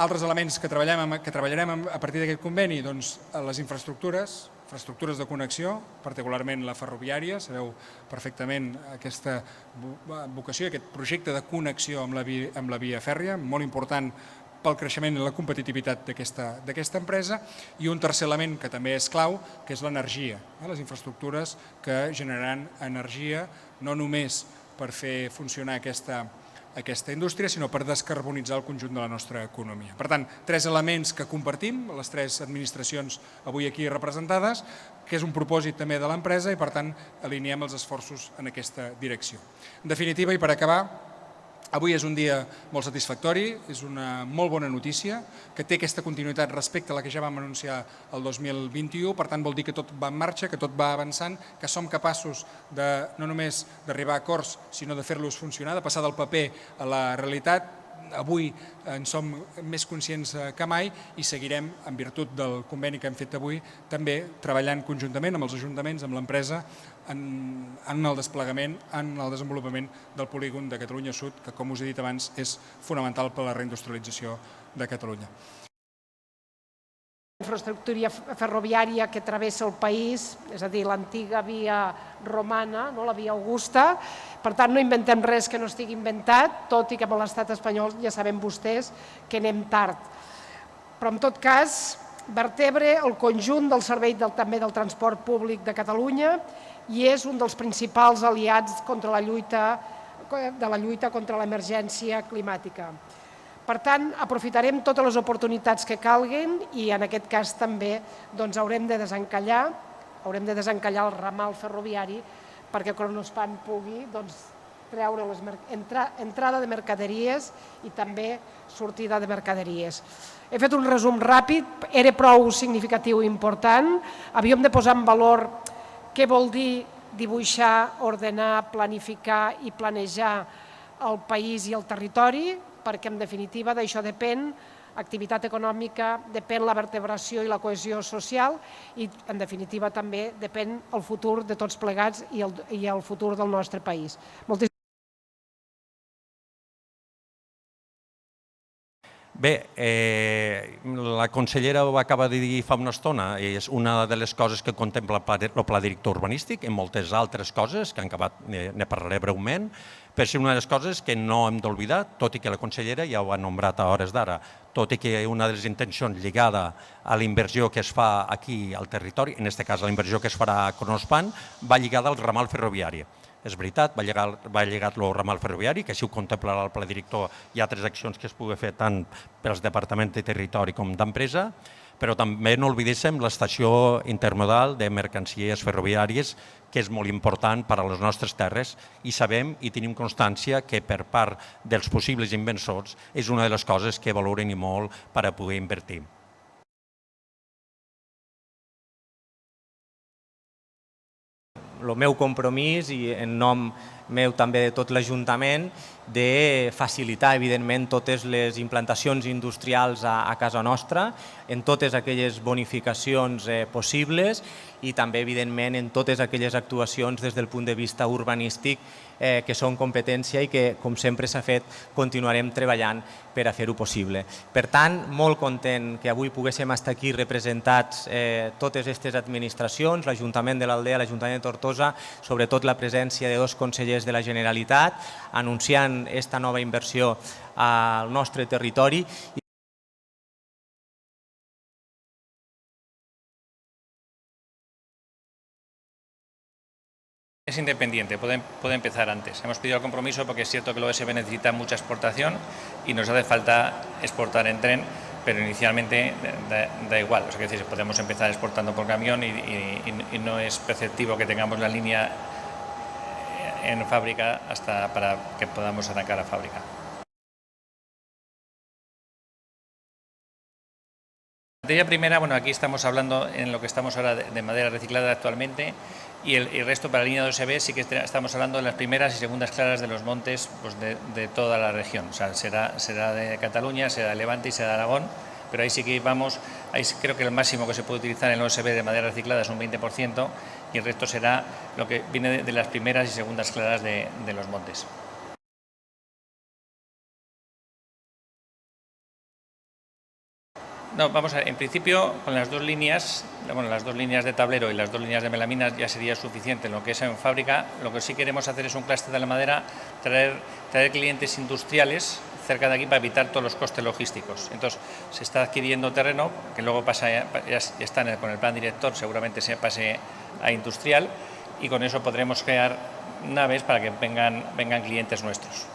Altres elements que treballarem a partir d'aquest conveni, doncs les infraestructures de connexió, particularment la ferroviària. Sabeu perfectament aquesta vocació, aquest projecte de connexió amb la via fèrria, molt important pel creixement i la competitivitat d'aquesta empresa. I un tercer element que també és clau, que és l'energia, les infraestructures que generaran energia no només per fer funcionar aquesta indústria, sinó per descarbonitzar el conjunt de la nostra economia. Per tant, tres elements que compartim, les tres administracions avui aquí representades, que és un propòsit també de l'empresa i, per tant, alineem els esforços en aquesta direcció. En definitiva, i per acabar, avui és un dia molt satisfactori, és una molt bona notícia, que té aquesta continuïtat respecte a la que ja vam anunciar el 2021, per tant vol dir que tot va en marxa, que tot va avançant, que som capaços no només d'arribar a acords, sinó de fer-los funcionar, de passar del paper a la realitat. Avui en som més conscients que mai i seguirem, en virtut del conveni que hem fet avui, també treballant conjuntament amb els ajuntaments, amb l'empresa, en el desplegament, en el desenvolupament del polígon de Catalunya Sud, que, com us he dit abans, és fonamental per a la reindustrialització de Catalunya. Infraestructura ferroviària que travessa el país, és a dir, l'antiga via romana, la via Augusta. Per tant, no inventem res que no estigui inventat, tot i que amb l'estat espanyol ja sabem vostès que anem tard. Però, en tot cas, vertebra el conjunt del servei també del transport públic de Catalunya i és un dels principals aliats de la lluita contra l'emergència climàtica. Per tant, aprofitarem totes les oportunitats que calguin i en aquest cas també haurem de desencallar el ramal ferroviari perquè Kronospan pugui treure entrada de mercaderies i també sortida de mercaderies. He fet un resum ràpid, era prou significatiu i important. Havíem de posar en valor què vol dir dibuixar, ordenar, planificar i planejar el país i el territori, perquè en definitiva d'això depèn activitat econòmica, depèn la vertebració i la cohesió social i en definitiva també depèn el futur de tots plegats i el futur del nostre país. Bé, la consellera ho acaba de dir fa una estona, és una de les coses que contempla el pla director urbanístic, en moltes altres coses, que ne parlaré breument, però és una de les coses que no hem d'oblidar, tot i que la consellera ja ho ha nombrat a hores d'ara, tot i que una de les intencions lligada a la inversió que es fa aquí al territori, en aquest cas la inversió que es farà a Kronospan, va lligada al ramal ferroviari. És veritat, va lligat el ramal ferroviari, que així ho contemplarà el pla director i altres accions que es pugui fer tant pels departaments de territori com d'empresa, però també no oblidéssim l'estació intermodal de mercancies ferroviàries, que és molt important per a les nostres terres i sabem i tenim constància que per part dels possibles inversors és una de les coses que valoren i molt per a poder invertir. El meu compromís i en nom meu també de tot l'Ajuntament de facilitar, evidentment, totes les implantacions industrials a casa nostra, en totes aquelles bonificacions possibles i també, evidentment, en totes aquelles actuacions des del punt de vista urbanístic que són competència i que, com sempre s'ha fet, continuarem treballant per a fer-ho possible. Per tant, molt content que avui poguéssim estar aquí representats totes aquestes administracions, l'Ajuntament de l'Aldea, l'Ajuntament de Tortosa, sobretot la presència de dos consellers de la Generalitat, anunciant aquesta nova inversió al nostre territori. Es independiente, puede empezar antes. Hemos pedido el compromiso porque es cierto que el OSB necesita mucha exportación y nos hace falta exportar en tren, pero inicialmente da igual. O sea, que podemos empezar exportando por camión y no es perceptivo que tengamos la línea en fábrica hasta para que podamos arrancar a fábrica. Materia primera, bueno, aquí estamos hablando en lo que estamos ahora de madera reciclada actualmente y el resto para la línea de OSB sí que estamos hablando de las primeras y segundas claras de los montes pues de toda la región. O sea, será de Cataluña, será de Levante y será de Aragón, pero ahí sí que vamos, ahí creo que el máximo que se puede utilizar en el OSB de madera reciclada es un 20% y el resto será lo que viene de las primeras y segundas claras de los montes. No, vamos a ver, en principio con las dos líneas de tablero y las 2 líneas de melaminas ya sería suficiente en lo que es en fábrica. Lo que sí queremos hacer es un clúster de la madera, traer clientes industriales cerca de aquí para evitar todos los costes logísticos. Entonces, se está adquiriendo terreno, que luego pasa, ya está con el plan director, seguramente se pase a industrial, y con eso podremos crear naves para que vengan clientes nuestros.